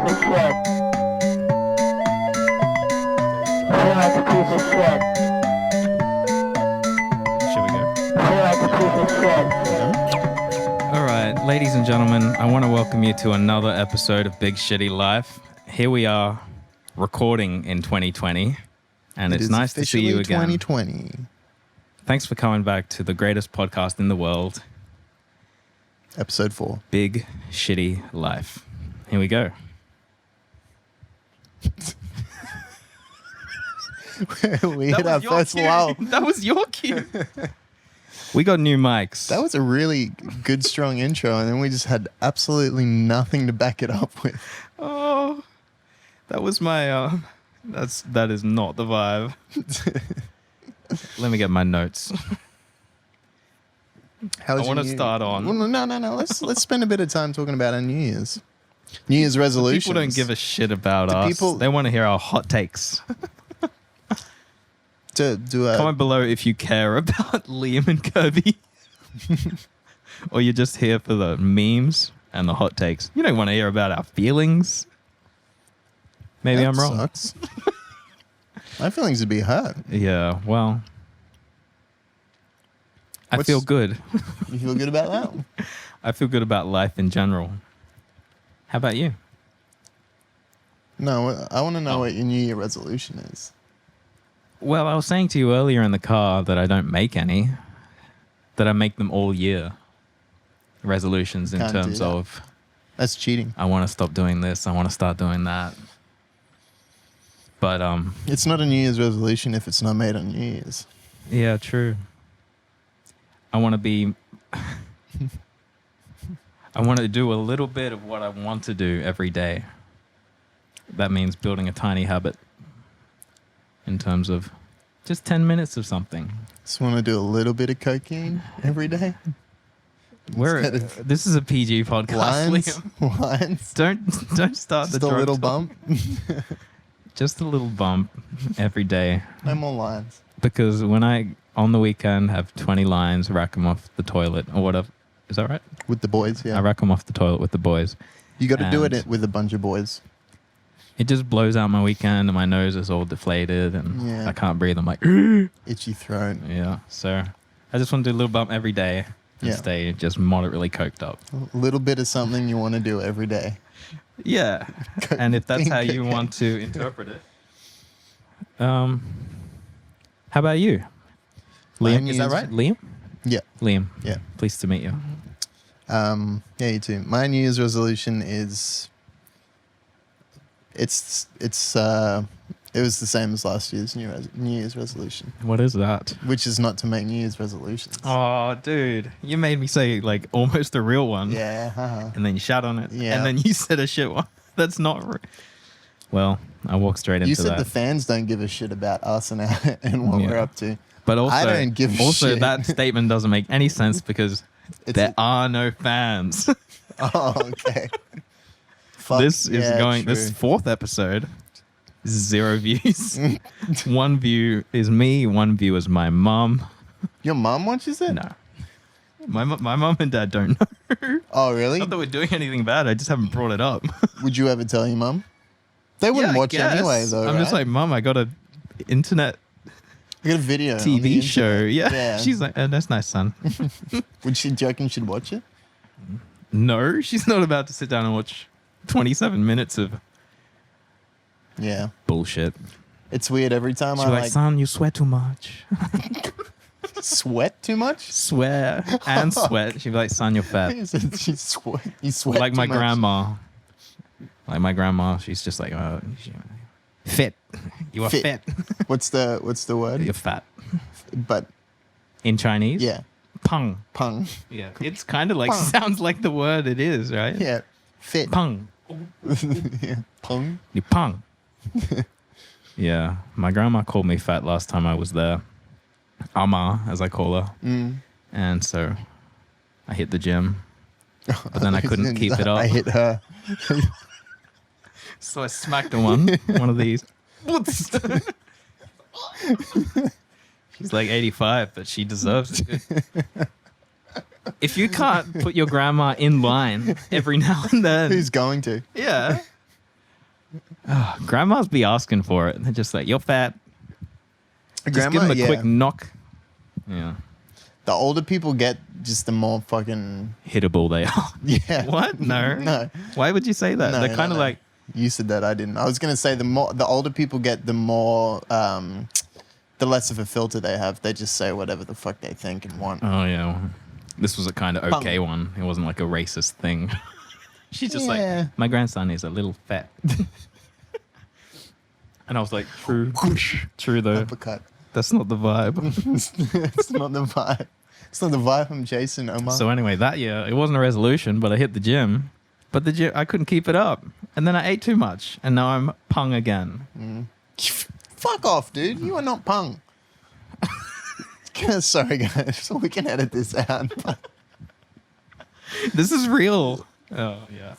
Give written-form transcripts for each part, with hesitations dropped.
piece of shit. Feel like a piece of shit. Should we go? Feel like a piece of shit. All right, ladies and gentlemen, I want to welcome you to another episode of Big Shitty Life. Here we are, recording in 2020, and it's nice to see you again. 2020. Thanks for coming back to the greatest podcast in the world, Episode 4. Big Shitty Life. Here we go. We hit our first lull. That was your cue. We got new mics. That was a really good, strong intro, and then we just had absolutely nothing to back it up with. Oh, that was my. That is not the vibe. Let me get my notes. I want to start on. Well, no. Let's spend a bit of time talking about our New Year's resolutions. People don't give a shit about us. They want to hear our hot takes. Comment below if you care about Liam and Kirby. Or you're just here for the memes and the hot takes. You don't want to hear about our feelings. Maybe I'm wrong. Sucks. My feelings would be hurt. Yeah, well, I feel good. You feel good about that? I feel good about life in general. How about you? No, I want to know what your New Year resolution is. Well, I was saying to you earlier in the car that I don't make any, that I make them all year resolutions in terms of... That's cheating. I want to stop doing this. I want to start doing that. But it's not a New Year's resolution if it's not made on New Year's. Yeah, true. I want to be... I want to do a little bit of what I want to do every day. That means building a tiny habit in terms of just 10 minutes of something. Just want to do a little bit of cocaine every day? This is a PG podcast, Liam. Lines? Don't start just the a little bump? Just a little bump every day. No more lines. Because when I, on the weekend, have 20 lines, rack them off the toilet or whatever. Is that right? With the boys, yeah. I rack them off the toilet with the boys. You got to do it with a bunch of boys. It just blows out my weekend and my nose is all deflated and I can't breathe. I'm like, itchy throat. Yeah. So I just want to do a little bump every day and stay just moderately coked up. A little bit of something you want to do every day. Yeah. And if that's how you want to interpret it. How about you? Liam, is that right? Liam? Yeah. Liam. Yeah. Pleased to meet you. Yeah, you too. My New Year's resolution is it was the same as last year's New Year's resolution. What is that? Which is not to make New Year's resolutions. Oh, dude. You made me say like almost a real one. Yeah. And then you shat on it. Yeah. And then you said a shit one. That's not real. Well, I walked straight into that. You said the fans don't give a shit about us and what we're up to. But also, I don't give a shit. That statement doesn't make any sense because there are no fans. Oh, okay. This fourth episode, 0 views. 1 view is me, 1 view is my mom. Your mom watches it? No. My mom and dad don't know. Oh, really? Not that we're doing anything bad, I just haven't brought it up. Would you ever tell your mom? They wouldn't watch anyway, though, I'm just like, Mom, I got an internet... I got a video TV show. Yeah. She's like, that's nice, son. Do you reckon she'd watch it? No, she's not about to sit down and watch 27 minutes of bullshit. It's weird every time she's like, son, you sweat too much. Sweat too much? Swear and sweat. She'd be like, son, you're fat. You sweat like too my much. grandma. Like my grandma, she's just like, fit. You are fit. What's the word? You're fat. But in Chinese? Yeah. Pang. Yeah. It's kind of like, sounds like the word it is, right? Yeah. Fit. Pang. Yeah. Pang. You pang. Yeah. My grandma called me fat last time I was there. Ama, as I call her. And so I hit the gym. But then I couldn't keep it up. I hit her. So I smacked her one of these. She's like 85, but she deserves it. If you can't put your grandma in line every now and then. Who's going to? Yeah. Grandmas be asking for it. They're just like, you're fat. Just give them a quick knock. Yeah. The older people get, just the more fucking... Hittable they are. Yeah. What? No. No. Why would you say that? No, They're kind of like... You said that, I didn't. I was going to say the older people get, the more... the less of a filter they have. They just say whatever the fuck they think and want. Oh, yeah. Well, this was a kind of okay one. It wasn't like a racist thing. She's just like, my grandson is a little fat. And I was like, true. True, though. Uppercut. That's not the vibe. It's not the vibe. It's not the vibe from Jason Omar. So anyway, that year, it wasn't a resolution, but I hit the gym. But the gym, I couldn't keep it up. And then I ate too much. And now I'm pung again. Fuck off, dude. You are not pung. Sorry, guys. So we can edit this out. This is real. Oh, yeah.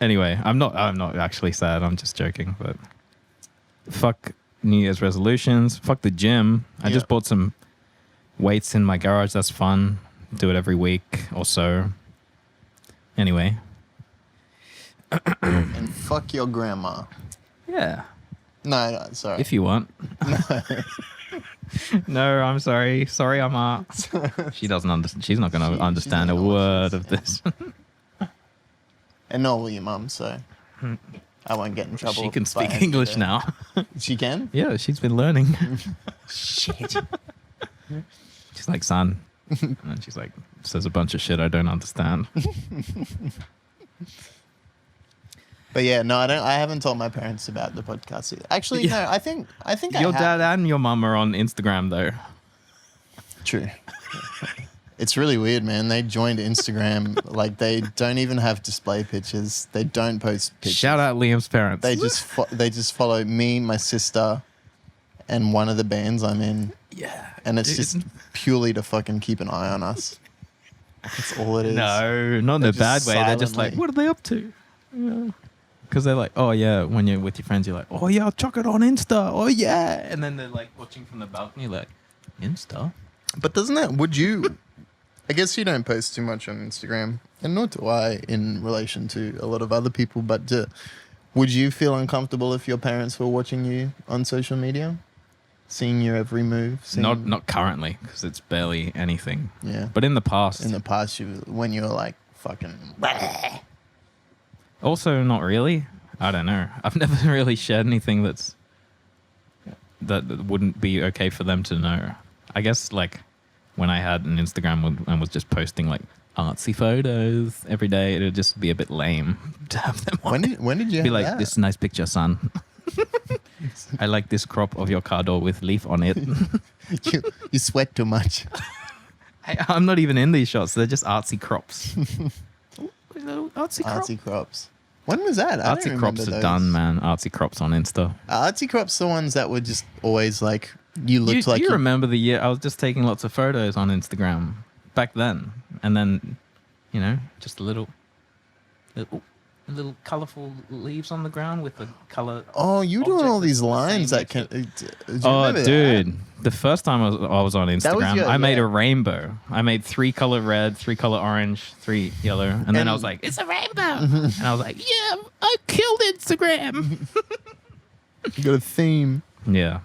Anyway, I'm not actually sad. I'm just joking. But fuck New Year's resolutions. Fuck the gym. I just bought some weights in my garage. That's fun. Do it every week or so. Anyway. And fuck your grandma. Yeah. No, sorry. If you want. No, I'm sorry. Sorry, Amma. She doesn't understand. She's not going to understand a word of this. And nor will your mum, so I won't get in trouble. She can speak English now. She can? Yeah, she's been learning. Shit. She's like, son. And then she's like, says a bunch of shit I don't understand. But yeah, no, I haven't told my parents about the podcast either. Actually, no, I think your dad and your mum are on Instagram though. True. It's really weird, man. They joined Instagram. Like, they don't even have display pictures. They don't post pictures. Shout out Liam's parents. They just follow me, my sister, and one of the bands I'm in. Yeah. And it's just purely to fucking keep an eye on us. That's all it is. No, not in a bad way. They're just like, what are they up to? Yeah. Because they're like, oh yeah, when you're with your friends, you're like, oh yeah, I'll chuck it on Insta. Oh yeah. And then they're like watching from the balcony, like, Insta? But doesn't that, would you, I guess you don't post too much on Instagram, and nor do I in relation to a lot of other people, but would you feel uncomfortable if your parents were watching you on social media? Seeing your every move? Not currently, because it's barely anything. Yeah. But in the past. In the past, when you were like, fucking... Also, not really. I don't know. I've never really shared anything that wouldn't be okay for them to know. I guess like when I had an Instagram and was just posting like artsy photos every day, it would just be a bit lame to have them on. When did you be have like, that? this is a nice picture, son. I like this crop of your car door with leaf on it. You sweat too much. I'm not even in these shots. They're just artsy crops. Artsy crops. When was that? I don't Artsy crops are done, man. Artsy crops on Insta. Artsy crops the ones that were just always like, you looked like... You remember the year I was just taking lots of photos on Instagram back then. And then, you know, just little colourful leaves on the ground with the colour... Oh, you doing all these lines that can... Oh, dude. The first time I was on Instagram, I made a rainbow. I made 3 color red, 3 color orange, 3 yellow. And then I was like, it's a rainbow. And I was like, yeah, I killed Instagram. You got a theme. Yeah.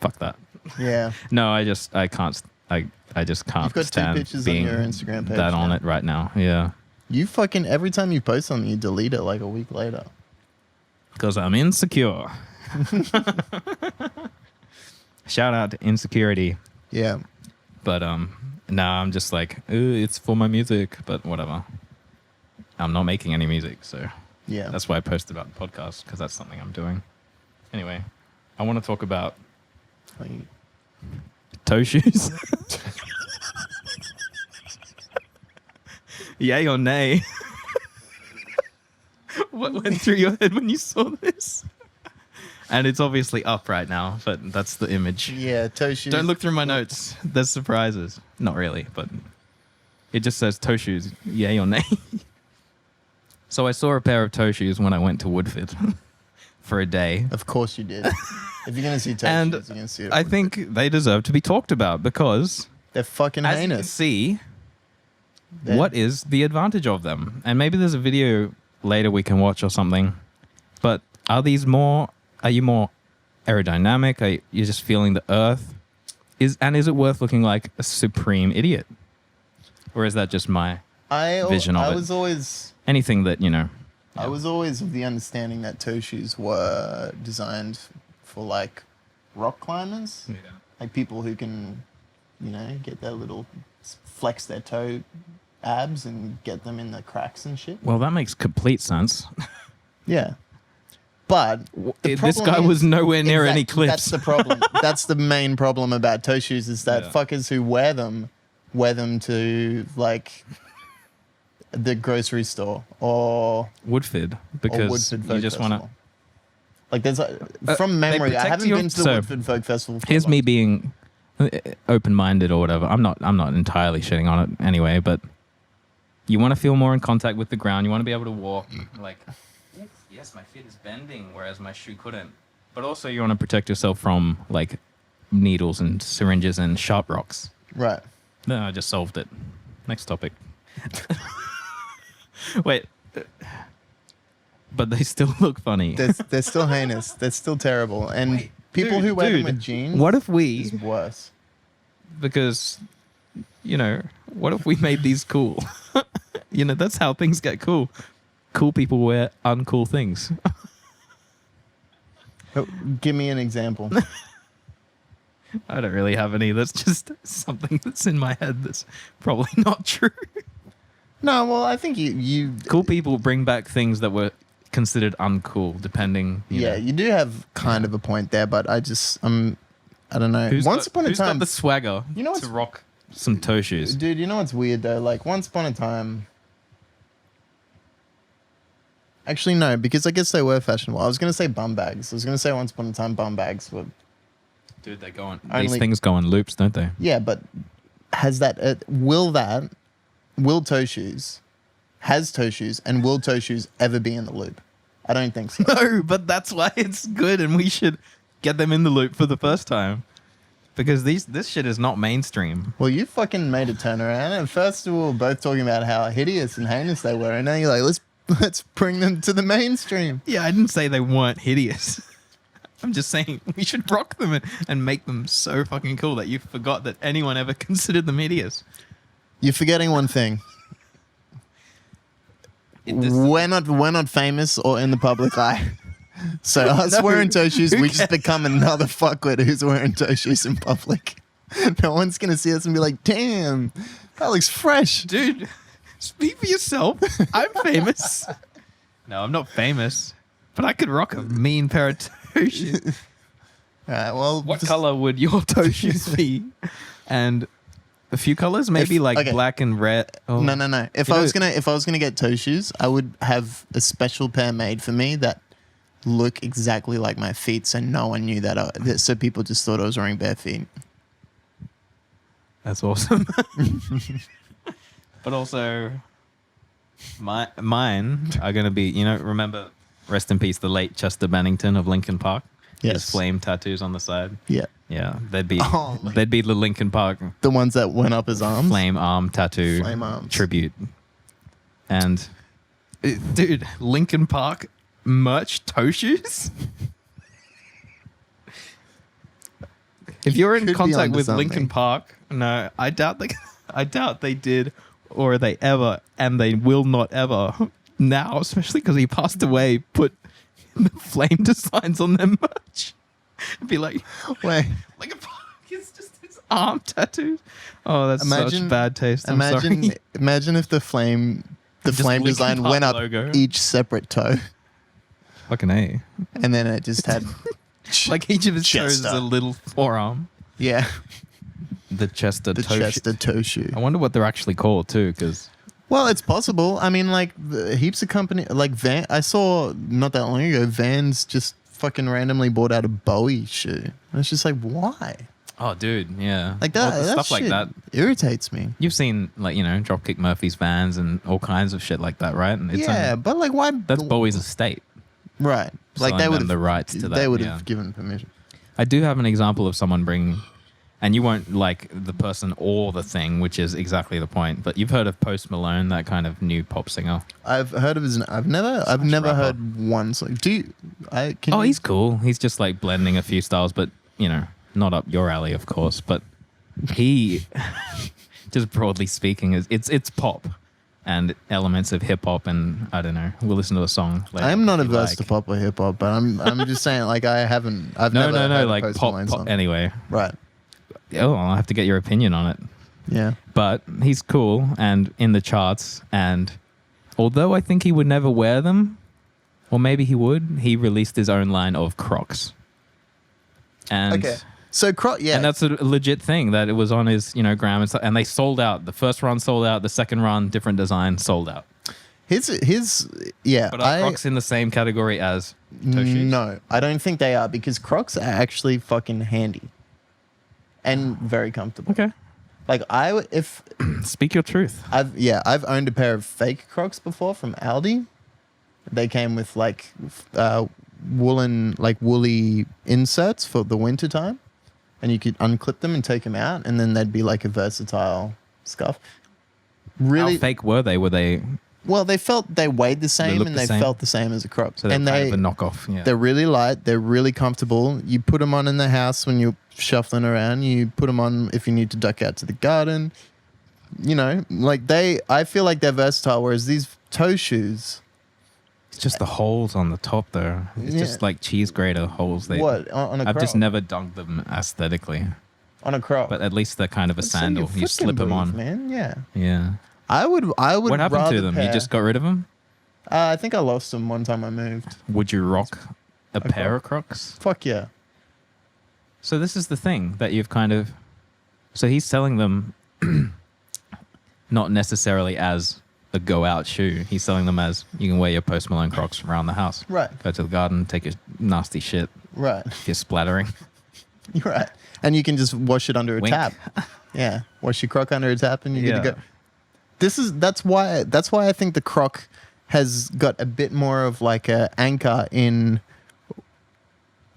Fuck that. Yeah. No, I just can't stand You've got 2 pictures on your Instagram page that on it right now. Yeah. You fucking, every time you post something, you delete it like a week later. Because I'm insecure. Shout out to insecurity. Yeah. But now I'm just like, ooh, it's for my music, but whatever. I'm not making any music, so yeah. That's why I posted about the podcast, because that's something I'm doing. Anyway, I want to talk about toe shoes. Yay or nay? What went through your head when you saw this? And it's obviously up right now, but that's the image. Yeah, toe shoes. Don't look through my notes. There's surprises. Not really, but it just says toe shoes, yay or nay. So I saw a pair of toe shoes when I went to Woodford for a day. Of course you did. If you're going to see toe shoes, you're going to see it. I think they deserve to be talked about because they're fucking heinous. As you can see, what is the advantage of them? And maybe there's a video later we can watch or something. But are you more aerodynamic? Are you just feeling the earth? Is it worth looking like a supreme idiot? Or is that just my vision of it? I was always anything that, I was always of the understanding that toe shoes were designed for like rock climbers, like people who can, get their little flex their toe abs and get them in the cracks and shit. Well, that makes complete sense. Yeah. But this guy was nowhere near any cliffs. That's the problem. That's the main problem about toe shoes is that fuckers who wear them to like the grocery store or Woodford, because Woodford Folk you just want Festival. to. Like there's from memory, I haven't been to the Woodford Folk Festival. Here's me being open-minded or whatever. I'm not entirely shitting on it anyway, but you want to feel more in contact with the ground. You want to be able to walk like. Yes, my feet is bending, whereas my shoe couldn't. But also, you want to protect yourself from like needles and syringes and sharp rocks. Right. No, I just solved it. Next topic. Wait. But they still look funny. They're still heinous. They're still terrible. And people who wear them with jeans. What if we? Is worse. Because, what if we made these cool? That's how things get cool. Cool people wear uncool things. Give me an example. I don't really have any. That's just something that's in my head that's probably not true. No, well, I think you cool people bring back things that were considered uncool, depending. You do have kind of a point there, but I don't know. Who's Once upon a got time, the swagger to rock some toe shoes? Dude, you know what's weird though? Like once upon a time. Actually, no, because I guess they were fashionable. I was going to say bum bags. I was going to say once upon a time bum bags were... Dude, they go on... These things go on loops, don't they? Yeah, but has that... will toe shoes... Has toe shoes and will toe shoes ever be in the loop? I don't think so. No, but that's why it's good and we should get them in the loop for the first time. Because this shit is not mainstream. Well, you fucking made a turnaround. And first we were both talking about how hideous and heinous they were. And now you're like, let's bring them to the mainstream. Yeah, I didn't say they weren't hideous. I'm just saying we should rock them and make them so fucking cool that you forgot that anyone ever considered them hideous. You're forgetting one thing. We're not famous or in the public eye. So us wearing toe shoes, we just become another fuckwit who's wearing toe shoes in public. No one's going to see us and be like, damn, that looks fresh. Dude. Speak for yourself. I'm famous. No, I'm not famous, but I could rock a mean pair of toe shoes. All right, well, what color would your toe shoes be? And a few colors, maybe black and red. Oh. No. If I was gonna get toe shoes, I would have a special pair made for me that look exactly like my feet, so no one knew that. So people just thought I was wearing bare feet. That's awesome. But also, mine are going to be, remember, rest in peace, the late Chester Bennington of Linkin Park? Yes. His flame tattoos on the side. Yeah. Yeah, they'd be the Linkin Park. The ones that went up his arms? Flame arm tattoo. Flame arms. Tribute. And, dude, Linkin Park merch toe shoes? If you're in contact with Linkin Park, no, I doubt they did. Or they ever, and they will not ever now, especially because he passed away, put the flame designs on their merch. Be like, wait, it's just his arm tattoos. Oh, that's such bad taste. Imagine if the flame design went up each separate toe. Fucking A. And then it just had like each of his toes is a little forearm. Yeah. The Chester toe shoe. I wonder what they're actually called too, because... Well, it's possible. I mean, like, heaps of company... Like, I saw not that long ago, Vans just fucking randomly bought out a Bowie shoe. And it's just like, why? Oh, dude, yeah. Like that stuff like that irritates me. You've seen, like, Dropkick Murphys Vans and all kinds of shit like that, right? And it's but like, why... That's Bowie's estate. Right. Like, they would have... the rights to that. They would have given permission. I do have an example of someone bringing... And you won't like the person or the thing, which is exactly the point. But you've heard of Post Malone, that kind of new pop singer. I've heard of his. I've never rapper. heard one song. Do you? Oh, he's cool. He's just like blending a few styles, but you know, not up your alley, of course. But he, just broadly speaking, it's pop and elements of hip hop, and I don't know. We'll listen to a song later. I'm not if you averse to pop or hip hop, but I'm just saying like I've never heard a like Post pop. Malone song. Anyway, Right. oh, I'll have to get your opinion on it. Yeah. But he's cool and in the charts. And although I think he would never wear them, or maybe he would, he released his own line of Crocs. And Okay. So yeah. and that's a legit thing that it was on his, gram and stuff. And they sold out. The first run sold out. The second run, different design, sold out. His yeah. But are Crocs in the same category as toe shoes? No, I don't think they are, because Crocs are actually fucking handy and very comfortable. Okay. Like if Speak your truth. I've owned a pair of fake Crocs before from Aldi. They came with like woolly inserts for the winter time, and you could unclip them and take them out, and then they'd be like a versatile scarf. Really How fake were they? Were they? well. They weighed the same, looked and the they same? felt the same as a Croc. So they're and kind of a knockoff. Yeah. they're really light. They're really comfortable. You put them on in the house when you're shuffling around. You put them on if you need to duck out to the garden. I feel like they're versatile. Whereas these toe shoes, It's just the holes on the top, though. It's just like cheese grater holes. on a I've Croc? just never dug them aesthetically. on a Croc. But at least they're kind of a So sandal. your You foot slip can them on. breathe, man. Yeah. Yeah. I would. What happened rather to them? You pair- just got rid of them? I think I lost them one time I moved. Would you rock a pair of Crocs? Fuck yeah. So this is the thing that you've kind of... So he's selling them not necessarily as a go-out shoe. He's selling them as you can wear your Post Malone Crocs around the house. Right. Go to the garden, take your nasty shit Right. if you're splattering. You're right. And you can just wash it under a Wink. tap. Yeah. Wash your Croc under a tap, and you're good to Yeah. go. That's why I think the Croc has got a bit more of like a anchor in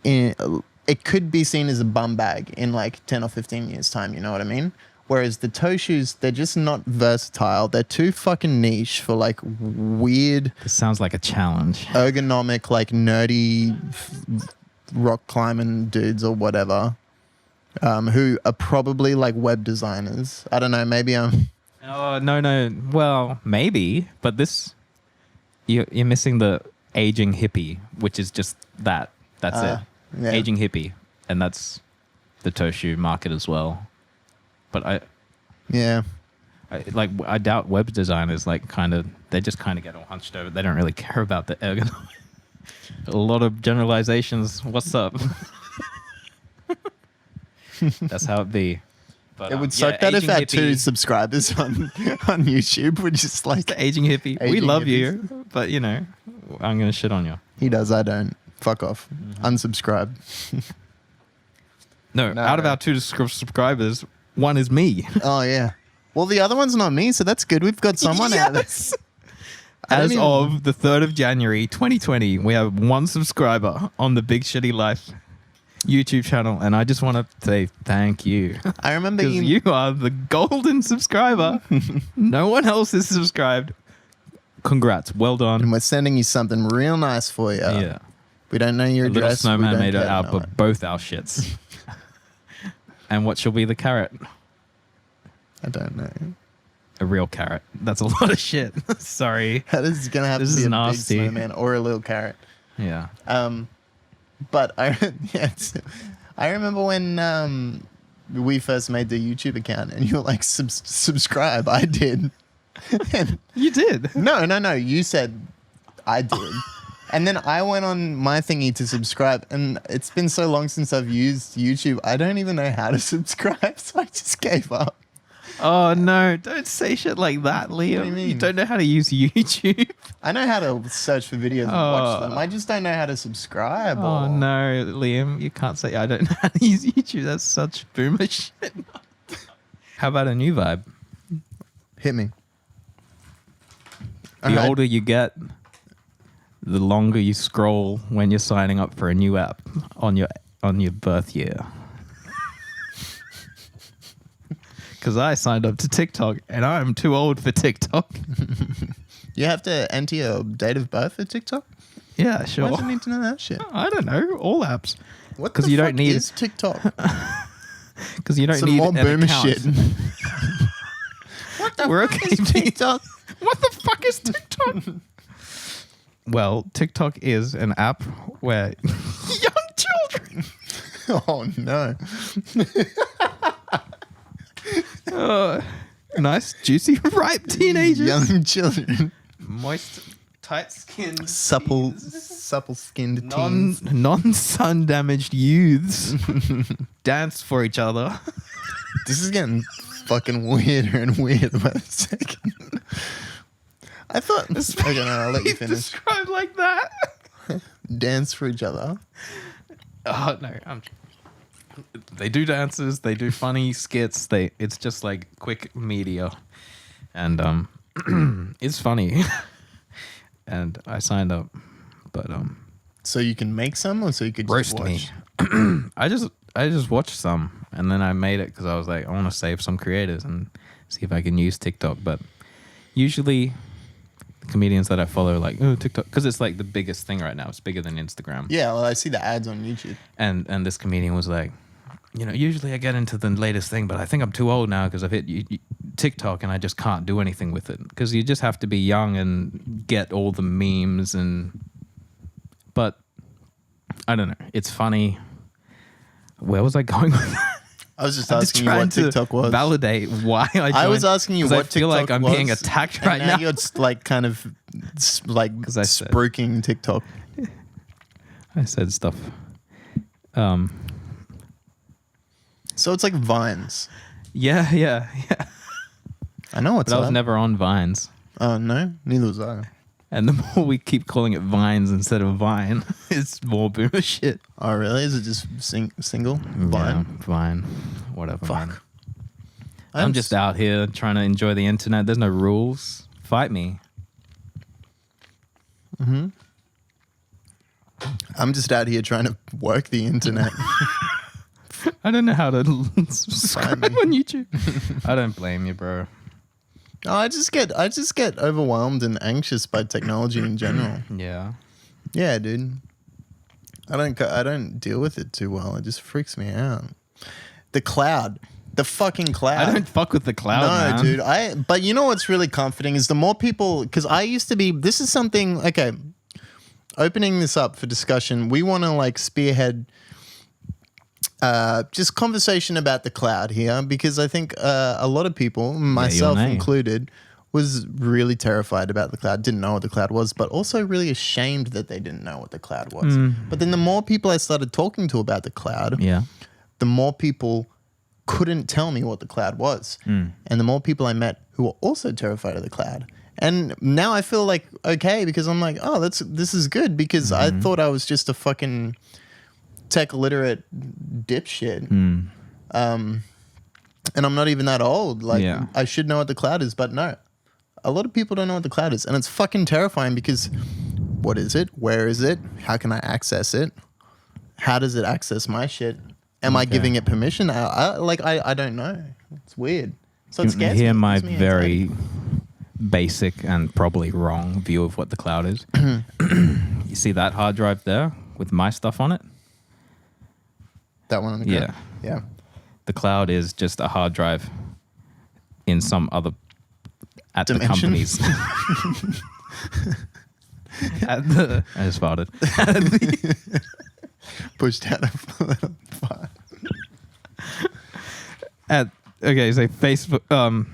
it could be seen as a bum bag in like 10 or 15 years time, you know what I mean? Whereas the toe shoes, they're just not versatile. They're too fucking niche for like weird, This sounds like a challenge. ergonomic, like nerdy rock climbing dudes or whatever, who are probably like web designers. I don't know, maybe I'm... Oh, no. Well, maybe. But this... You're missing the aging hippie, which is just that. That's it. yeah. Aging hippie. And that's the toe shoe market as well. But Yeah. I doubt web designers they just kind of get all hunched over. They don't really care about the ergonomics. A lot of generalizations. What's up? That's how it be. But, It would suck that if aging our hippie, 2 subscribers on YouTube were just like... the aging hippie. We Aging love hippies. you, but I'm gonna shit on you. He does, I don't. Fuck off. Mm-hmm. Unsubscribe. No, No. out of our 2 subscribers, one is me. Oh, yeah. Well, the other one's not me, so that's good. We've got someone out there. I don't As even- of the 3rd of January, 2020, we have 1 subscriber on the Big Shitty Life YouTube channel, and I just want to say thank you. I remember Because you are the golden subscriber. No one else is subscribed. Congrats. Well And done. we're sending you something real nice for you. Yeah. We don't know your A little address. we snowman don't made care it to out know of both our shits. And what shall be the carrot? I don't know. A real carrot. That's a lot of shit. Sorry. That is going to have This to be is a nasty. big snowman or a little carrot. Yeah. But I remember when we first made the YouTube account and you were like, subscribe. I did. And You did. no. You said I did. And then I went on my thingy to subscribe. And it's been so long since I've used YouTube. I don't even know how to subscribe. So I just gave up. Oh, no. Don't say shit like that, Liam. you mean? You don't know how to use YouTube. I know how to search for videos and watch them. I just don't know how to subscribe. Oh, or... no, Liam. You can't say I don't know how to use YouTube. That's such boomer shit. How about a new vibe? Hit me. The Alright. older you get, the longer you scroll when you're signing up for a new app on your birth year. because I signed up to TikTok and I'm too old for TikTok. You have to enter your date of birth for TikTok? Yeah, Why sure. do you need to know that shit? I don't know. All apps. What 'Cause the you don't fuck need- is TikTok? Because you don't Some need more an boomer account. shit. What the We're fuck okay, is TikTok? What the fuck is TikTok? Well, TikTok is an app where young children. Oh no. Nice, juicy, ripe teenagers. Young children. Moist, tight-skinned, Supple-skinned teens. non-sun damaged youths dance for each other. This is getting fucking weirder and weirder by the second. I thought. Okay, no, I'll let you finish. Described like that. Dance for each other. Oh no, they do dances, they do funny skits. It's just like quick media, and it's funny. And I signed up, but So you can make some, or so you could just roast watch? me. I just watched some, and then I made it because I was like, I want to save some creators and see if I can use TikTok. But usually, the comedians that I follow, like, oh, TikTok, because it's like the biggest thing right now. It's bigger than Instagram. Yeah, well, I see the ads on YouTube. And this comedian was like, usually I get into the latest thing, but I think I'm too old now because I've hit TikTok and I just can't do anything with it. Because you just have to be young and get all the memes but I don't know. It's funny. Where was I going with that? I was just I'm asking you what TikTok was. Validate why I joined. I was asking you 'cause what I feel TikTok like I'm was, being attacked and right now. You're like kind of like I said- spruiking TikTok. I said stuff. So it's like Vines. Yeah. I know what's But I was up. never on Vines. Oh no, neither was I. And the more we keep calling it Vines instead of Vine, it's more boomer shit. Oh really? Is it just single Vine? Yeah, Vine. Whatever. Fuck. Man. I'm just out here trying to enjoy the internet. There's no rules. Fight me. I'm just out here trying to work the internet. I don't know how to subscribe me. on YouTube. I don't blame you, bro. No, I just get overwhelmed and anxious by technology in general. Yeah. Yeah, dude. I don't deal with it too well. It just freaks me out. The cloud. The fucking cloud. I don't fuck with the cloud, No, man. dude. But you know what's really comforting is the more people, because I used to be. This is something. Okay, opening this up for discussion. We want to like spearhead just conversation about the cloud here, because I think a lot of people, myself included, was really terrified about the cloud. Didn't know what the cloud was, but also really ashamed that they didn't know what the cloud was. But then the more people I started talking to about the cloud, Yeah. the more people couldn't tell me what the cloud was. And the more people I met who were also terrified of the cloud. And now I feel like okay, because I'm like, oh, this is good, because I thought I was just a fucking tech literate dipshit. And I'm not even that old. Like I should know what the cloud is, but no. A lot of people don't know what the cloud is. And it's fucking terrifying because what is it? Where is it? How can I access it? How does it access my shit? Am I giving it permission? I don't know. It's weird. So it scares me. Hear It my gives me very anxiety. basic and probably wrong view of what the cloud is. You see that hard drive there with my stuff on it? That one on the ground. Yeah. The cloud is just a hard drive in some other at Dimension? the companies. I just farted. Pushed out a little fart. Okay, so Facebook.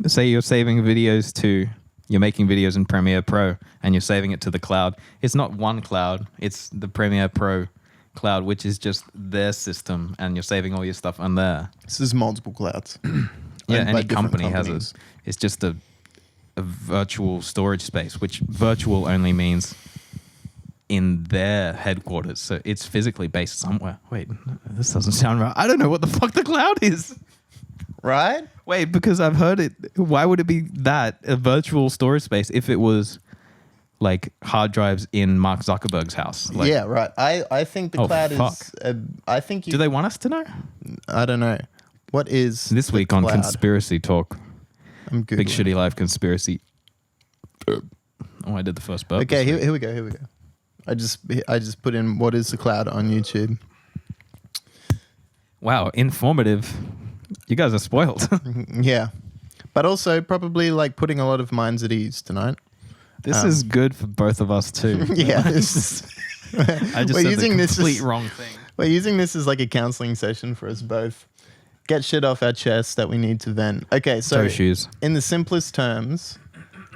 Say you're saving videos you're making videos in Premiere Pro and you're saving it to the cloud. It's not one cloud. It's the Premiere Pro cloud, which is just their system, and you're saving all your stuff on there. This is multiple clouds. Yeah, Owned by any different company has companies. it. It's just a virtual storage space, which virtual only means in their headquarters. So it's physically based somewhere. Wait, this doesn't sound right. I don't know what the fuck the cloud is. Right? Wait, because I've heard it. Why would it be that, a virtual storage space, if it was like hard drives in Mark Zuckerberg's house? Like, Yeah, right. I think the Oh, cloud fuck. is. I think you. do they want us to know? I don't know. What is This the week on cloud? Conspiracy Talk, I'm Googling. Big Shitty Life Conspiracy. Oh, I did the first burp. Okay, this week. here we go. I just put in what is the cloud on YouTube. Wow, informative. You guys are spoiled. Yeah, but also probably like putting a lot of minds at ease tonight. This is good for both of us too. Yeah, this is, I just we're said using the this complete as, wrong thing. we're using this as like a counseling session for us both. Get shit off our chest that we need to vent. Okay, so Toe shoes. in the simplest terms,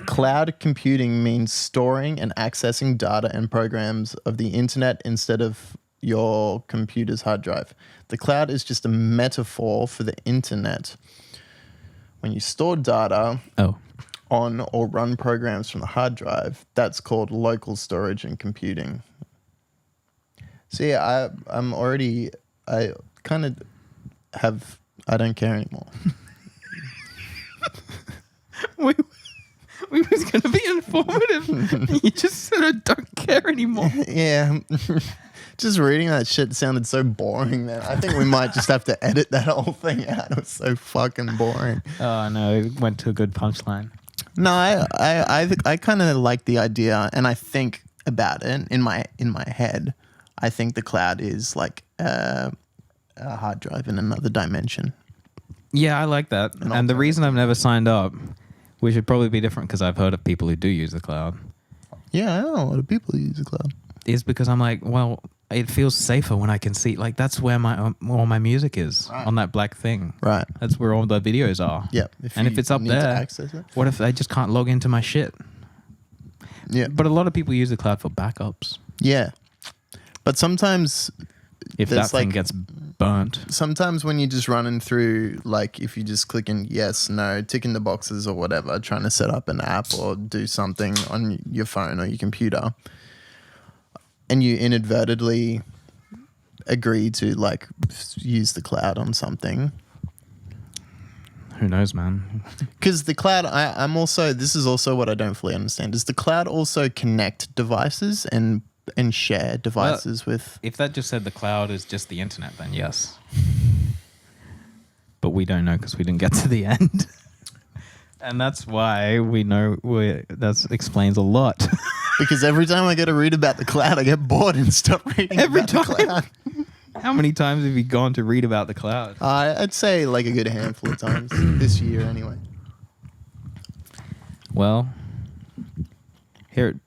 cloud computing means storing and accessing data and programs of the internet instead of your computer's hard drive. The cloud is just a metaphor for the internet. When you store data on or run programs from the hard drive, that's called local storage and computing. So yeah, I kind of have, I don't care anymore. we was going to be informative. You just said I don't care anymore. Yeah. Just reading that shit sounded so boring, man. I think we might just have to edit that whole thing out. It was so fucking boring. Oh no, it went to a good punchline. No, I kind of like the idea, and I think about it in my head. I think the cloud is like a hard drive in another dimension. Yeah, I like that. And the reason I've never signed up, we should probably be different because I've heard of people who do use the cloud. Yeah, I know a lot of people use the cloud. Is because I'm like, well, it feels safer when I can see. Like that's where all my music is on that black thing. Right. That's where all the videos are. Yeah. And if it's up need to there, access it. what if I just can't log into my shit? Yeah. But a lot of people use the cloud for backups. Yeah. But sometimes If there's that thing like- gets burnt. sometimes when you're just running through, like if you just click in yes, no, ticking the boxes or whatever, trying to set up an app or do something on your phone or your computer, and you inadvertently agree to like use the cloud on something. Who knows, man? Because the cloud, I'm also, this is also what I don't fully understand. Does the cloud also connect devices and share devices with? If that just said the cloud is just the internet, then yes. But we don't know because we didn't get to the end. And that's why we know that explains a lot. Because every time I go to read about the cloud, I get bored and stop reading Every about time? the cloud. How many times have you gone to read about the cloud? I'd say like a good handful of times this year anyway. Well, here,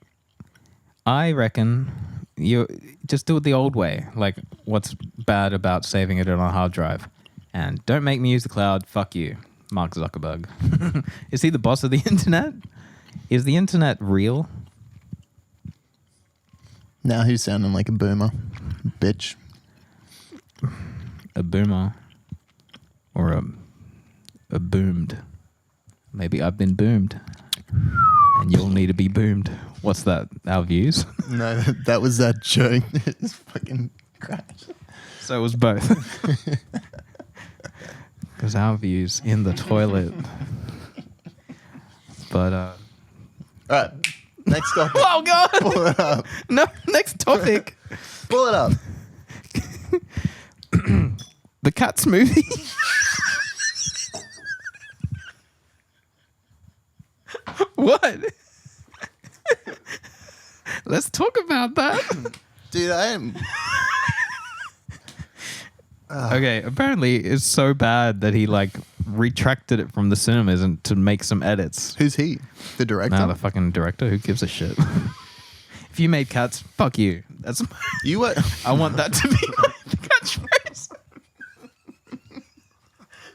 I reckon you just do it the old way. Like, what's bad about saving it on a hard drive? And don't make me use the cloud. Fuck you, Mark Zuckerberg. Is he the boss of the internet? Is the internet real? Now who's sounding like a boomer? Bitch. A boomer or a boomed. Maybe I've been boomed and you'll need to be boomed. What's that? Our views? No, that was that joke. It's fucking crashed. So it was both. Because our views in the toilet. But All right, next topic. oh god! Pull it up. No, next topic. Pull it up. The Cats movie. What? Let's talk about that. Dude, I am... Okay, apparently it's so bad that he like retracted it from the cinemas and to make some edits. Who's he? The director? Nah, the fucking director. Who gives a shit? If you made Cats, fuck you. That's You were... I want that to be my catchphrase.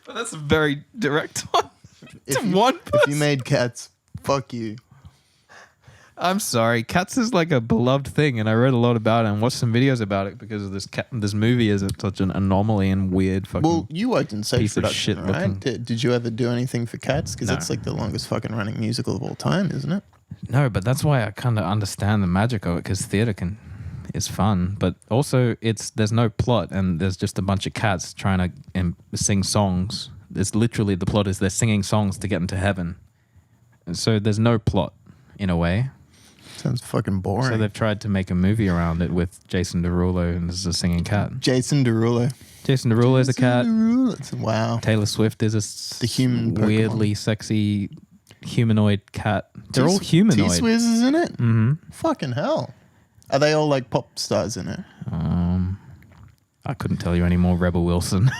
But that's a very direct one. If To you- one If person. you made Cats, fuck you. I'm sorry. Cats is like a beloved thing, and I read a lot about it and watched some videos about it because of this movie is such an anomaly and weird fucking. Well, you worked in stage piece of production, shit right? looking. Did you ever do anything for Cats? Because No. that's like the longest fucking running musical of all time, isn't it? No, but that's why I kind of understand the magic of it because theater is fun, but also there's no plot and there's just a bunch of cats trying to sing songs. It's literally the plot is they're singing songs to get into heaven, and so there's no plot in a way. Sounds fucking boring. So they've tried to make a movie around it with Jason Derulo and there's a singing cat. Jason Derulo. Jason Derulo is a cat. Wow. Taylor Swift is The human Pokemon. weirdly sexy humanoid cat. They're all humanoid. T-Swizz is in it? Mm-hmm. Fucking hell. Are they all like pop stars in it? I couldn't tell you any more. Rebel Wilson.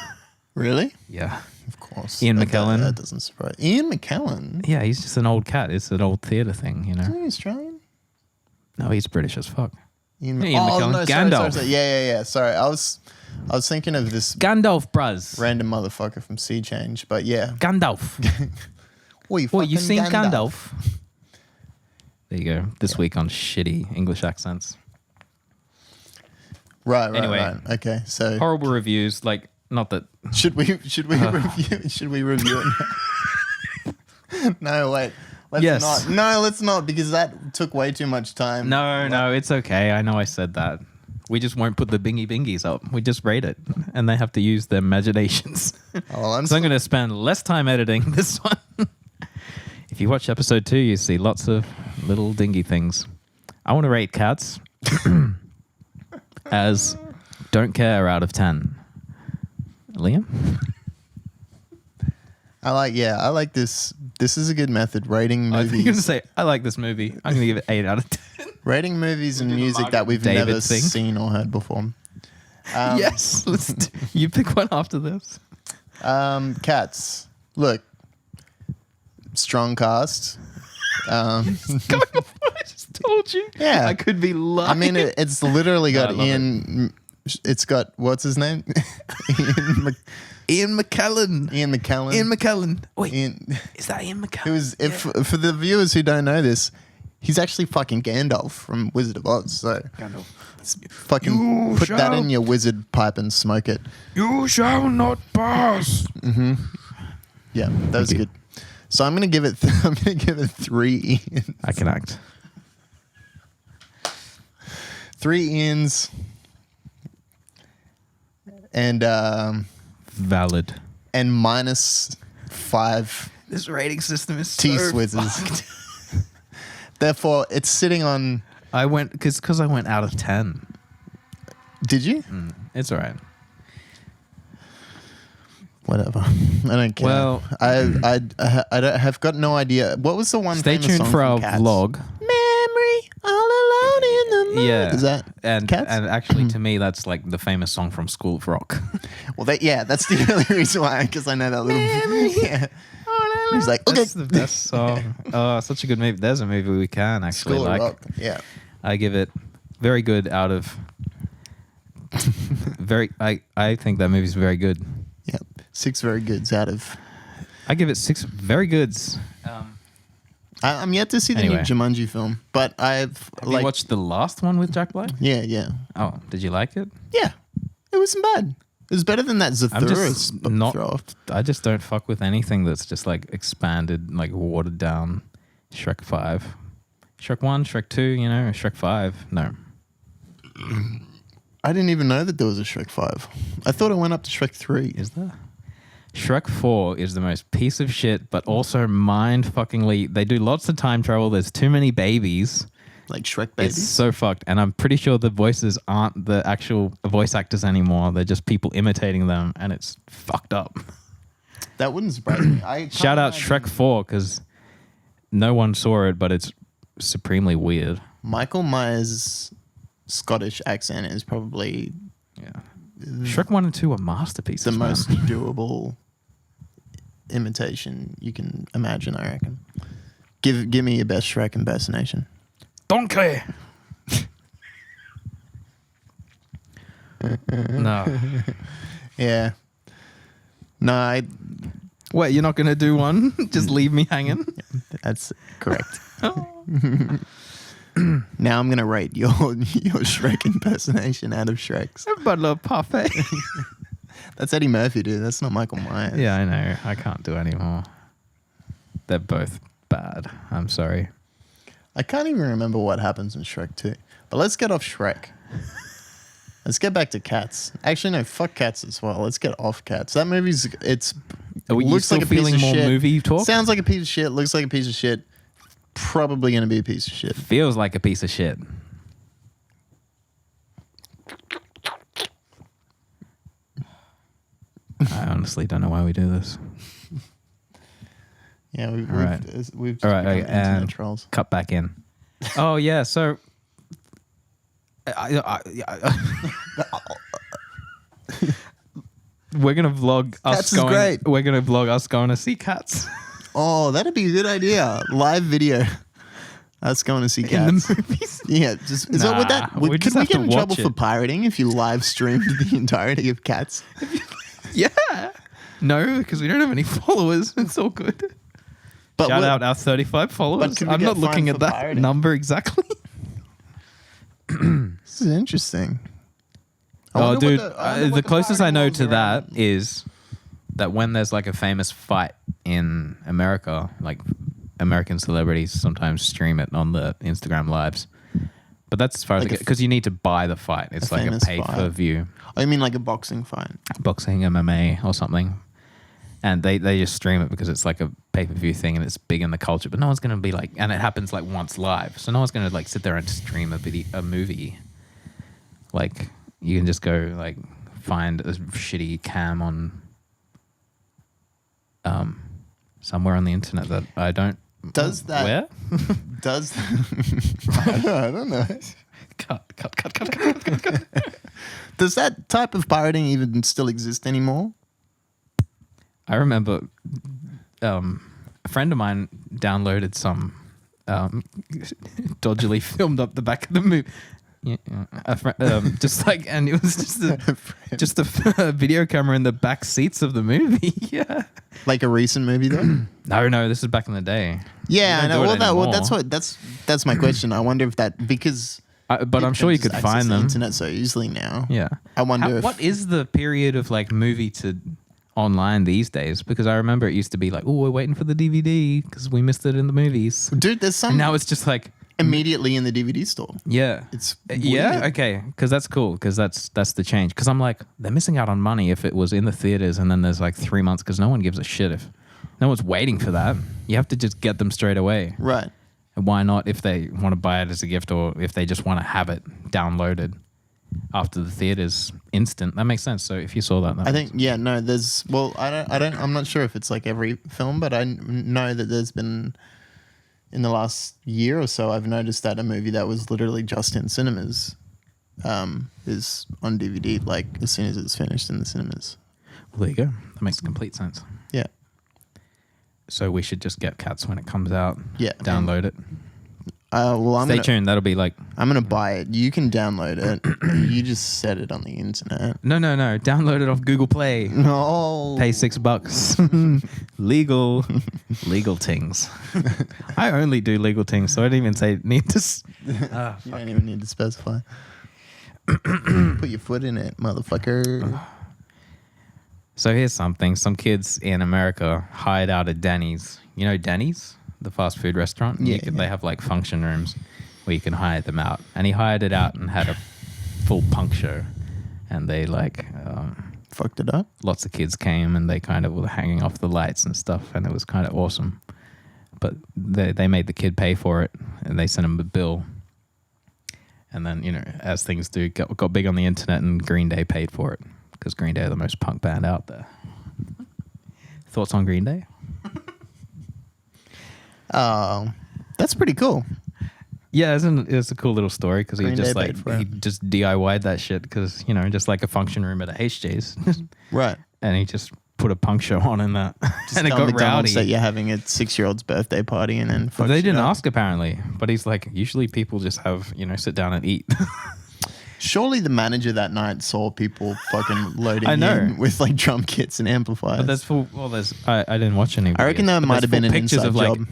Really? Yeah. Of course. Ian McKellen. That doesn't surprise. Ian McKellen? Yeah, he's just an old cat. It's an old theatre thing, you know. Isn't he Australian? No, he's British as fuck. Ian McKellen. No, Gandalf. Sorry. Yeah. Sorry. I was thinking of this Gandalf, bruz. random motherfucker from Sea Change, but yeah. Gandalf. What, you seen Gandalf? There you go. This week on shitty English accents. Right. Anyway. Okay, so Horrible reviews. Like, not that. should we review it now? No, wait. Let's Yes. not. No, let's not, because that took way too much time. No, it's okay. I know I said that. We just won't put the bingy bingies up. We just rate it. And they have to use their imaginations. Oh, well, So I'm going to spend less time editing this one. If you watch episode 2, you see lots of little dingy things. I want to rate Cats as don't care out of 10. Liam? I like this. This is a good method. Rating I think you're going to movies. say, I like this movie. I'm going to give it 8 out of 10. Rating movies and do the music that we've David never thing. seen or heard before. Yes. You pick one after this. Cats. Look. Strong cast. Going off what I just told you. Yeah. I could be lying. I mean, it's literally No, I got love Ian. It's got, what's his name? Ian McKellen. Ian McKellen. Ian McKellen. Wait, Ian, is that Ian McKellen? who is, if for the viewers who don't know this, he's actually fucking Gandalf from Wizard of Oz. So fucking You put that shall- in your wizard pipe and smoke it. You shall not pass. Yeah, that was you. good. So I'm gonna give it. I'm gonna give it 3 Ians. I can act. 3 Ians. And Valid. and -5 This rating system is T-Swizzes. Therefore, it's sitting on. I went because I went out of 10. Did you? It's all right. Whatever. I don't care. Well- I don't, have got no idea. What was the one? Stay famous tuned song for from our Cats? vlog. Memory all alone in the moon. Yeah, Is that and Cats? and actually to me that's like the famous song from School of Rock. Well, that's the only reason why, because I know that little. Yeah. He's like, okay. That's the best song. Oh, such a good movie. There's a movie we can actually School of like. Rock. Yeah. I give it very good out of very. I think that movie's very good. Yeah. 6 very goods out of. I give it 6 very goods. I'm yet to see the Anyway. new Jumanji film, but I've Have you watched the last one with Jack Black? Yeah. Oh, did you like it? Yeah. It wasn't bad. It was better than that I'm Zathura just not. throw. I just don't fuck with anything that's just like expanded, like watered down. Shrek 5, Shrek 1, Shrek 2. You know, Shrek 5. No. I didn't even know that there was a Shrek 5. I thought it went up to Shrek 3. Is there? Shrek 4 is the most piece of shit, but also mind-fuckingly... They do lots of time travel. There's too many babies. Like Shrek It's babies. so fucked. And I'm pretty sure the voices aren't the actual voice actors anymore. They're just people imitating them, and it's fucked up. That wouldn't surprise me. I can't Shout out imagine- Shrek 4, because no one saw it, but it's supremely weird. Michael Myers' Scottish accent is probably Yeah. Shrek 1 and 2 are masterpieces, the man. most doable imitation you can imagine, I reckon. Give me your best Shrek impersonation. Donkey! No. Yeah. No, Wait, you're not going to do one? Just leave me hanging? that's correct. Now I'm going to rate your Shrek impersonation out of Shrek's. Butler parfait. That's Eddie Murphy, dude. That's not Michael Myers. Yeah, I know. I can't do anymore. They're both bad. I'm sorry. I can't even remember what happens in Shrek 2. But let's get off Shrek. Let's get back to Cats. Actually, no, fuck Cats as well. Let's get off Cats. That movie's, Are you looks still like a piece feeling of more shit. movie talk? Sounds like a piece of shit. Looks like a piece of shit. Probably going to be a piece of shit. Feels like a piece of shit. I honestly don't know why we do this. Yeah, we've Right. just All right, become okay, internet trolls. Cut back in. Oh yeah, so we're gonna vlog us Cats is going. great. We're gonna vlog us going to see cats Oh, that'd be a good idea. Live video. Us going to see in cats. the movies. Yeah, just is that would Nah, that we would, just could we have get to in trouble watch for it. pirating if you live streamed the entirety of Cats? Yeah. No, because we don't have any followers. It's all good. But Shout what- out our 35 followers. could we I'm get not looking fined at for that pirating? number exactly. This is interesting. I Oh, wonder dude, what I wonder what the closest I pirating know laws to around- that is that when there's like a famous fight in America, like American celebrities sometimes stream it on the Instagram lives. But that's as far as Like it a gets, because you need to buy the fight. It's like a famous pay per fight. view Oh, you mean like a boxing fight? boxing, MMA, or something. And they just stream it because it's like a pay per view thing and it's big in the culture. But no one's gonna be like, and it happens like once live, so no one's gonna like sit there and stream a movie. Like you can just go like find a shitty cam on somewhere on the internet that I don't. Does that- where? Does I don't know. Cut. Does that type of pirating even still exist anymore? I remember a friend of mine downloaded some dodgily filmed up the back of the movie. Yeah, just like, and it was just a video camera in the back seats of the movie. Yeah. Like a recent movie though? No, this is back in the day. Yeah, I We don't know. do it Well, anymore. that's my question. I wonder if that because But I'm sure you could access find the them. internet so easily now. Yeah. I wonder if what is the period of like movie to online these days? Because I remember it used to be like, oh, we're waiting for the DVD because we missed it in the movies. dude, there's some And now it's just like, immediately in the DVD store. yeah. It's Yeah, weird. okay, because that's cool, because that's the change. Because I'm like, they're missing out on money if it was in the theaters and then there's like 3 months because no one gives a shit if no one's waiting for that. You have to just get them straight away. Right. And why not if they want to buy it as a gift or if they just want to have it downloaded after the theaters instant? That makes sense. So if you saw that, I think there's I'm not sure if it's like every film, but I know that there's been in the last year or so I've noticed that a movie that was literally just in cinemas is on DVD like as soon as it's finished in the cinemas. Well, there you go. That makes complete sense. Yeah. So we should just get Cats when it comes out. Yeah. Download it. Well, Stay tuned. That'll be like I'm gonna buy it. You can download it. You just set it on the internet. no. Download it off Google Play. No. Pay $6. legal things. I only do legal things, so I didn't even say need to. You don't even need to specify. Put your foot in it, motherfucker. So here's something. Some kids in America hide out at Denny's. You know Denny's, the fast food restaurant? Yeah, They have like function rooms where you can hire them out. And he hired it out and had a full punk show. And they like, Fucked it up. lots of kids came and they kind of were hanging off the lights and stuff. And it was kind of awesome. But they made the kid pay for it and they sent him a bill. And then, as things do, got big on the internet and Green Day paid for it. Because Green Day are the most punk band out there. Thoughts on Green Day? Oh, that's pretty cool. Yeah, it's a cool little story because he Green just Day paid for he it. just DIY'd that shit because just like a function room at a HJ's, Right. and he just put a punk show on in that, Just and it tell got McDonald's that rowdy. you're having a 6-year-old's birthday party and then But fuck they shit didn't up. ask apparently. But he's like, usually people just have sit down and eat. Surely the manager that night saw people fucking loading I know. in with like drum kits and amplifiers. But there's full. Well, there's. I didn't watch any. I reckon videos, that but might there's have been full an pictures inside of like job.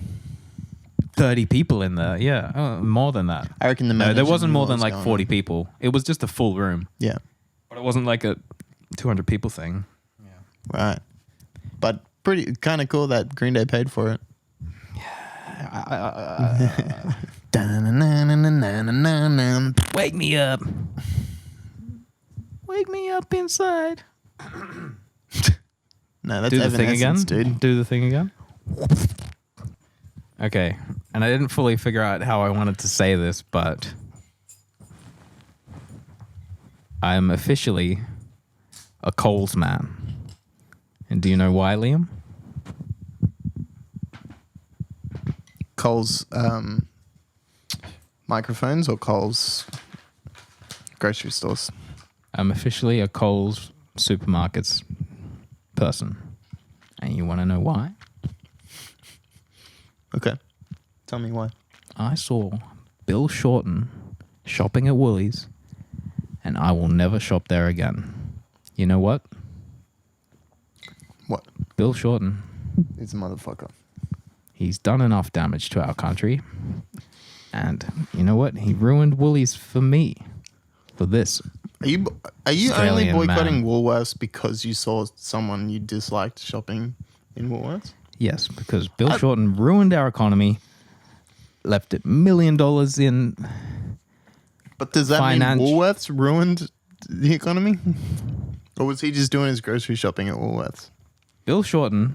30 people in there. Yeah, more than that. I reckon the No, manager there wasn't knew more what than was like going 40 on. people. It was just a full room, Yeah, but it wasn't like a 200 people thing. right. But pretty kind of cool that Green Day paid for it. Wake me up. Wake me up inside. No, that's Do the thing again, Evanescence, dude. Do the thing again. Okay, and I didn't fully figure out how I wanted to say this, but I'm officially a Coles man. And do you know why, Liam? Coles microphones or Coles grocery stores? I'm officially a Coles supermarkets person. And you want to know why? Okay. Tell me why. I saw Bill Shorten shopping at Woolies, and I will never shop there again. You know what? What? Bill Shorten, He's a motherfucker. he's done enough damage to our country. And you know what? He ruined Woolies for me. For this. Are you only Australian boycotting man. Woolworths because you saw someone you disliked shopping in Woolworths? Yes, because Bill Shorten ruined our economy, left it $1 million in. But does that mean Finance- Woolworths ruined the economy? Or was he just doing his grocery shopping at Woolworths? Bill Shorten,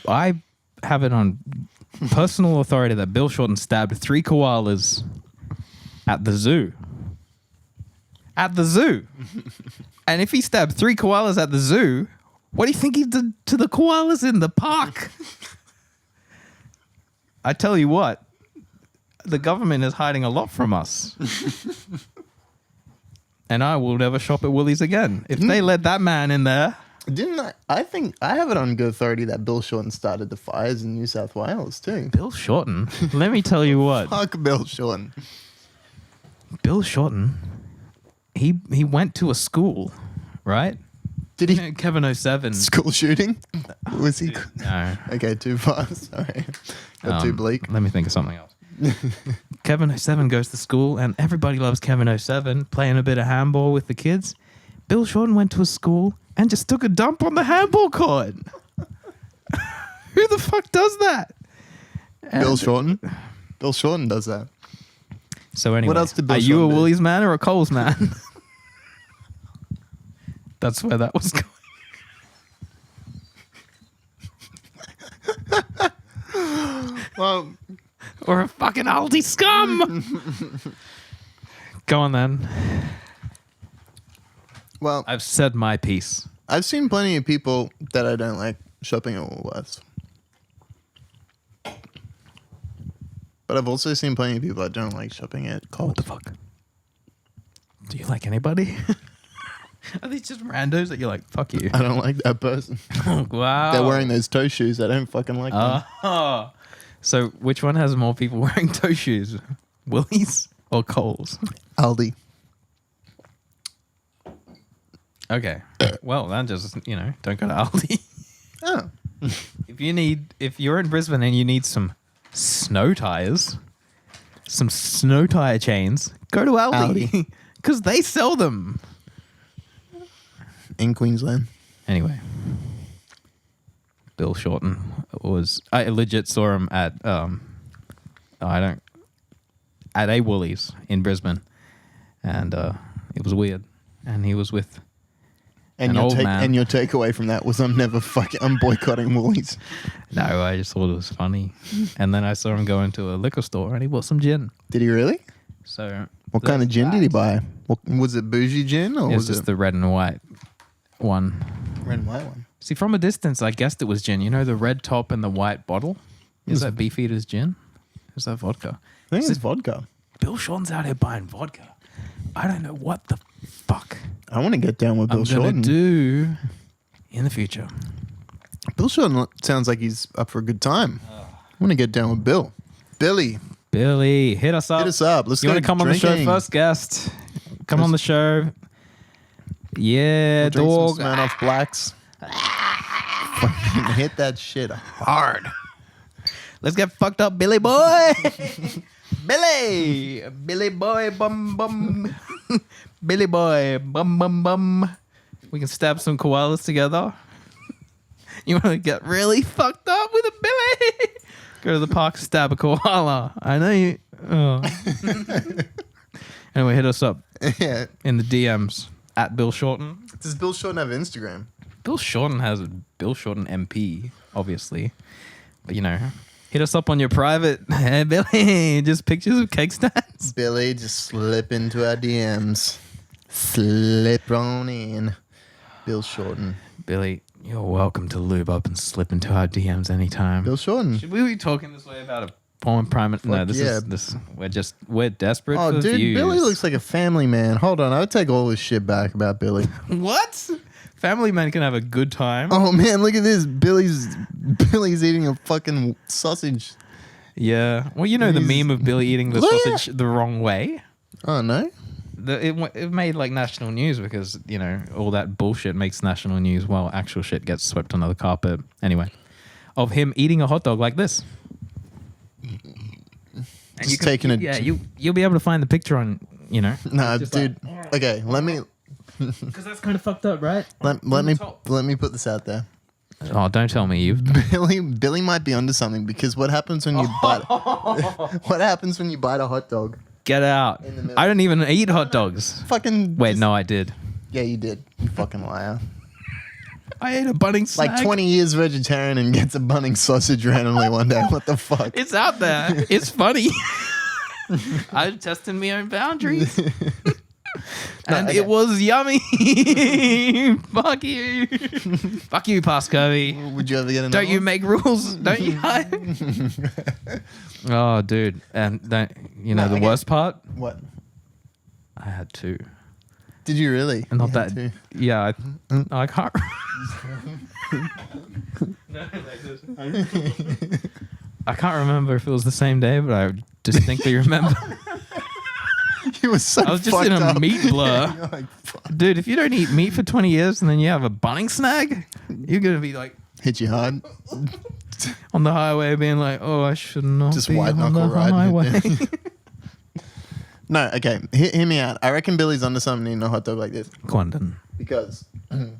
I have it on personal authority that Bill Shorten stabbed 3 koalas at the zoo. At the zoo. And if he stabbed 3 koalas at the zoo, what do you think he did to the koalas in the park? I tell you what, the government is hiding a lot from us. And I will never shop at Woolies again. If they let that man in there. I think I have it on good authority that Bill Shorten started the fires in New South Wales too. Bill Shorten, let me tell you what. Fuck Bill Shorten. Bill Shorten, he went to a school, right? Did You he know, Kevin 07. school shooting? Was he? No. Okay, too far. Sorry. Got too bleak. Let me think of something else. Kevin 07 goes to school, and everybody loves Kevin 07, playing a bit of handball with the kids. Bill Shorten went to a school and just took a dump on the handball court. Who the fuck does that? Bill And- Shorten? Bill Shorten does that. So anyway, else did Bill are you a Shorten do? Woolies man or a Coles man? That's where that was going. Well, Or a fucking Aldi scum. Go on then. well, I've said my piece. I've seen plenty of people that I don't like shopping at Woolworths. But I've also seen plenty of people that don't like shopping at Coles. What the fuck? Do you like anybody? Are these just randos that you're like, fuck you? I don't like that person. Wow. They're wearing those toe shoes. I don't fucking like them. Oh. So which one has more people wearing toe shoes? Woolies or Coles? Aldi. Okay. Well, then just, don't go to Aldi. Oh. If you're in Brisbane and you need some snow tires, some snow tire chains, go to Aldi. Because they sell them. In Queensland. Anyway. Bill Shorten I legit saw him at at a Woolies in Brisbane, and it was weird. And he was with And an your old man. And your takeaway from that was I'm boycotting Woolies. No, I just thought it was funny. And then I saw him go into a liquor store and he bought some gin. Did he really? So What kind of gin did he that. buy? What, was it bougie gin or It was was just it the red and white one. red and white one? See, from a distance, I guessed it was gin. You know, the red top and the white bottle? Is that Beefeater's gin? Is that vodka? I think Is it's it- vodka. Bill Shorten's out here buying vodka. I don't know what the fuck I want to get down with Bill I'm going Shorten. to do in the future. Bill Shorten sounds like he's up for a good time. I want to get down with Bill. Billy, Billy, hit us up. hit us up. Let's You go want to come on the show drinking. first, guest? Come on the show. Yeah, We'll drink dog. some Smirnoff Blacks. Fucking hit that shit hard. Let's get fucked up, Billy boy. Billy boy, bum bum. Billy boy, bum bum bum. We can stab some koalas together. You want to get really fucked up with a Billy? Go to the park, stab a koala. I know you. Oh. Anyway, hit us up Yeah. in the DMs at Bill Shorten. Does Bill Shorten have Instagram? Bill Shorten has a Bill Shorten MP, obviously. But, hit us up on your private. Hey, Billy, just pictures of cake stands. Billy, just slip into our DMs. Slip on in. Bill Shorten. Billy, you're welcome to lube up and slip into our DMs anytime. Bill Shorten. Should we be talking this way about a former prime minister? No, this yeah. is this. We're desperate Oh, for dude, views. Billy looks like a family man. Hold on, I would take all this shit back about Billy. What? Family man can have a good time. Oh man, look at this. Billy's eating a fucking sausage. Yeah. Well, you know the meme of Billy eating the Look at- sausage the wrong way. Oh no. It made like national news because all that bullshit makes national news while actual shit gets swept under the carpet. Anyway, of him eating a hot dog like this. And Just taking a- yeah, you'll be able to find the picture on Nah, just dude. Okay, let me because that's kind of fucked up, right? let me put this out there. Oh, don't tell me you've. Billy might be onto something because what happens when you bite a hot dog? Get out! In the middle. I don't even eat hot dogs. Fucking Wait, just- no, I did. Yeah, you did. You fucking liar. I ate a Bunnings snack. Like 20 years vegetarian and gets a Bunnings sausage randomly one day. What the fuck? It's out there. It's funny. I'm testing my own boundaries. And okay. it was yummy. Fuck you. Fuck you, Past Kirby. Would you ever get another Don't you one? make rules? Don't you? Oh, dude. And the okay. worst part? What? I had two. Did you really? And not You had that. to. Yeah. I can't. I can't remember if it was the same day, but I distinctly remember. You were so I was just in fucked a up. meat blur. You're like, fuck. Dude, if you don't eat meat for 20 years and then you have a bunning snag, you're going to be like Hit you hard. on the highway being like, oh, I should not Just be white on knuckle the riding highway. it. No, okay. Hear me out. I reckon Billy's onto something eating a hot dog like this. Quandon. Because you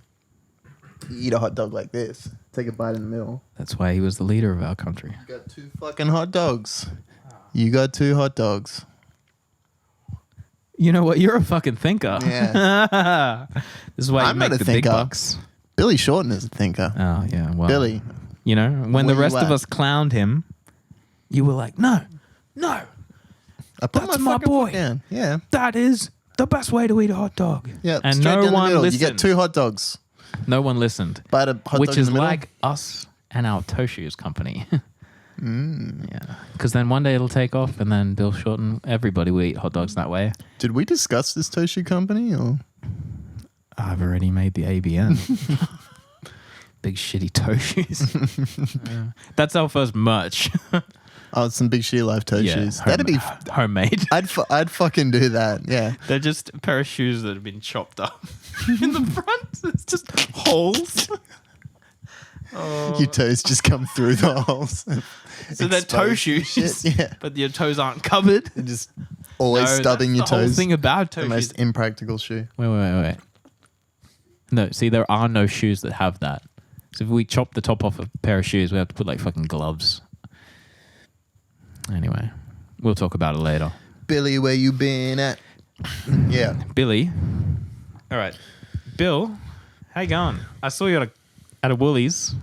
eat a hot dog like this, take a bite in the middle. That's why he was the leader of our country. You got two fucking hot dogs. You got two hot dogs. You know what? You're a fucking thinker. Yeah. This is why you I'm make not a the big thinker. bucks. Billy Shorten is a thinker. Oh, yeah. Well, Billy. when where the you rest of at? us clowned him, you were like, no, I put That's my fucking boy. foot down. Yeah. that is the best way to eat a hot dog. Yeah. And straight no down the one middle. listened. You get two hot dogs. No one listened. Bite a hot Which dog in is the middle. like us and our toe shoes company. Yeah. Because then one day it'll take off and then Bill Shorten, everybody will eat hot dogs that way. Did we discuss this Toshi company or? I've already made the ABN. Big shitty toe shoes. Yeah. That's our first merch. Oh, some big shitty life toe shoes. That'd be. homemade. I'd fucking do that. Yeah. They're just a pair of shoes that have been chopped up in the front. It's just holes. Your toes just come through the holes. So they're toe Exposed and shoes, shit, yeah. but your toes aren't covered. You're just always No, stubbing your that's the whole toes. thing about toe The shoes. most impractical shoe. Wait. No, see, there are no shoes that have that. So if we chop the top off a pair of shoes, we have to put like fucking gloves. Anyway, we'll talk about it later. Billy, where you been at? Yeah. Billy. All right. Bill, how you going? I saw you at a Woolies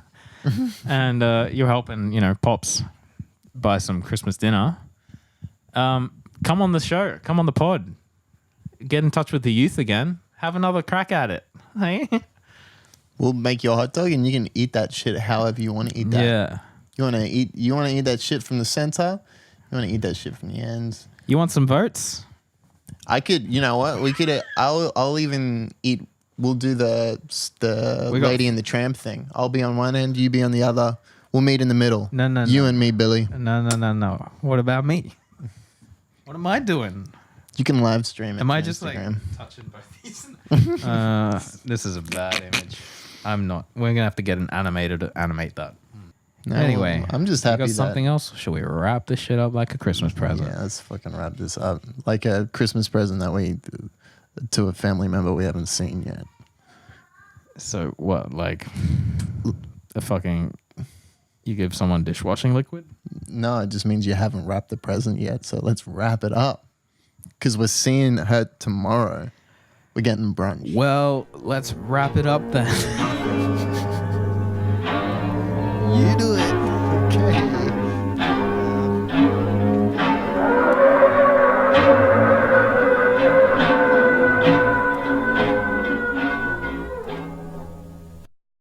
and you're helping, Pops buy some Christmas dinner. Come on the show. Come on the pod. Get in touch with the youth again. Have another crack at it. Hey? We'll make your hot dog and you can eat that shit however you want to eat that. Yeah. You want to eat that shit from the center? You want to eat that shit from the ends? You want some votes? I could, you know what? We could, I'll even eat, we'll do the Lady and the Tramp thing. I'll be on one end, you be on the other. We'll meet in the middle. No. You and me, Billy. No. What about me? What am I doing? You can live stream it. Am I on just Instagram. like touching both these? This is a bad image. I'm not. We're going to have to get an animator to animate that. No, Anyway, I'm just you happy got that. something else? Should we wrap this shit up like a Christmas present? Yeah, let's fucking wrap this up. Like a Christmas present that we to a family member we haven't seen yet. So what? Like a fucking you give someone dishwashing liquid? No, it just means you haven't wrapped the present yet. So let's wrap it up. Because we're seeing her tomorrow. We're getting brunch. Well, let's wrap it up then.